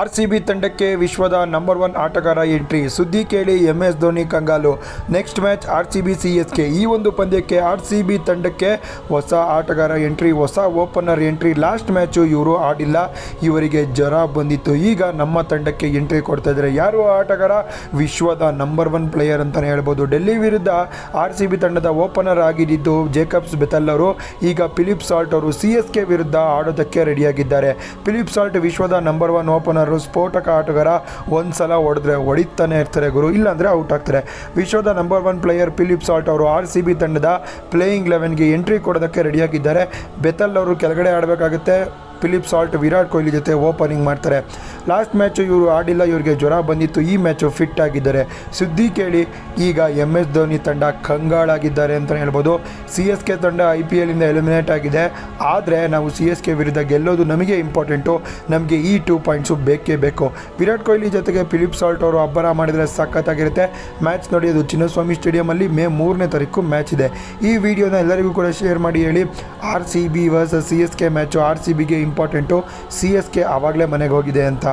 RCB ತಂಡಕ್ಕೆ ವಿಶ್ವದ number 1 ಆಟಗಾರ ಎಂಟ್ರಿ. ಸುದ್ದಿ ಕೇಳಿ MS ಧೋನಿ ಕಂಗಾಲು. Next match RCB CSK. ಈ ಒಂದು ಪಂದ್ಯಕ್ಕೆ RCB ತಂಡಕ್ಕೆ ಹೊಸ ಆಟಗಾರ ಎಂಟ್ರಿ, ಹೊಸ ಓಪನರ್ ಎಂಟ್ರಿ. ಲಾಸ್ಟ್ ಮ್ಯಾಚು ಇವರು ಆಡಿಲ್ಲ, ಇವರಿಗೆ ಜ್ವರ ಬಂದಿತ್ತು. ಈಗ ನಮ್ಮ ತಂಡಕ್ಕೆ ಎಂಟ್ರಿ ಕೊಡ್ತಾ ಇದ್ದಾರೆ. ಯಾರು ಆಟಗಾರ? ವಿಶ್ವದ ನಂಬರ್ 1 ಪ್ಲೇಯರ್ ಅಂತಲೇ ಹೇಳ್ಬೋದು. ಡೆಲ್ಲಿ ವಿರುದ್ಧ RCB ತಂಡದ ಓಪನರ್ ಆಗಿದ್ದು ಜೇಕಬ್ಸ್ ಬೆಥೆಲ್ ಅವರು. ಈಗ ಫಿಲಿಪ್ ಸಾಲ್ಟ್ ಅವರು CSK ವಿರುದ್ಧ ಆಡೋದಕ್ಕೆ ರೆಡಿಯಾಗಿದ್ದಾರೆ. ಫಿಲಿಪ್ ಸಾಲ್ಟ್ ವಿಶ್ವದ ನಂಬರ್ 1 ಓಪನರ್, ಸ್ಫೋಟಕ ಆಟಗಾರ. ಒಂದ್ಸಲ ಹೊಡೆದ್ರೆ ಹೊಡಿತಾನೆ ಇರ್ತಾರೆ ಗುರು, ಇಲ್ಲಾಂದರೆ ಔಟ್ ಆಗ್ತಾರೆ. ವಿಶ್ವದ ನಂಬರ್ 1 ಪ್ಲೇಯರ್ ಫಿಲಿಪ್ ಸಾಲ್ಟ್ ಅವರು RCB ತಂಡದ ಪ್ಲೇಯಿಂಗ್ 11ಗೆ ಎಂಟ್ರಿ ಕೊಡೋದಕ್ಕೆ ರೆಡಿಯಾಗಿದ್ದಾರೆ. ಬೆಥೆಲ್ ಅವರು ಕೆಳಗಡೆ ಆಡಬೇಕಾಗುತ್ತೆ. ಫಿಲಿಪ್ ಸಾಲ್ಟ್ ವಿರಾಟ್ ಕೊಹ್ಲಿ ಜೊತೆ ಓಪನಿಂಗ್ ಮಾಡ್ತಾರೆ. ಲಾಸ್ಟ್ ಮ್ಯಾಚು ಇವರು ಆಡಿಲ್ಲ, ಇವರಿಗೆ ಜ್ವರ ಬಂದಿತ್ತು. ಈ ಮ್ಯಾಚು ಫಿಟ್ ಆಗಿದ್ದಾರೆ. ಸುದ್ದಿ ಕೇಳಿ ಈಗ MS ಧೋನಿ ತಂಡ ಕಂಗಾಳಾಗಿದ್ದಾರೆ ಅಂತಲೇ ಹೇಳ್ಬೋದು. CSK ತಂಡ IPL ಇಂದ ಎಲಿಮಿನೇಟ್ ಆಗಿದೆ. ಆದರೆ ನಾವು CSK ವಿರುದ್ಧ ಗೆಲ್ಲೋದು ನಮಗೆ ಇಂಪಾರ್ಟೆಂಟು. ನಮಗೆ ಈ 2 ಪಾಯಿಂಟ್ಸು ಬೇಕೇ ಬೇಕು. ವಿರಾಟ್ ಕೊಹ್ಲಿ ಜೊತೆಗೆ ಫಿಲಿಪ್ ಸಾಲ್ಟ್ ಅವರು ಅಬ್ಬರ ಮಾಡಿದರೆ ಸಖತ್ತಾಗಿರುತ್ತೆ. ಮ್ಯಾಚ್ ನಡೆಯೋದು ಚಿನ್ನಸ್ವಾಮಿ ಸ್ಟೇಡಿಯಮಲ್ಲಿ ಮೇ 3ನೇ ತಾರೀಕು ಮ್ಯಾಚ್ ಇದೆ. ಈ ವಿಡಿಯೋನ ಎಲ್ಲರಿಗೂ ಕೂಡ ಶೇರ್ ಮಾಡಿ ಹೇಳಿ. RCB ವರ್ಸಸ್ CSK ಮ್ಯಾಚು RCBಗೆ ಇಂಪಾರ್ಟೆಂಟು. CSK ಆವಾಗಲೇ ಮನೆಗೆ ಹೋಗಿದೆ ಅಂತ.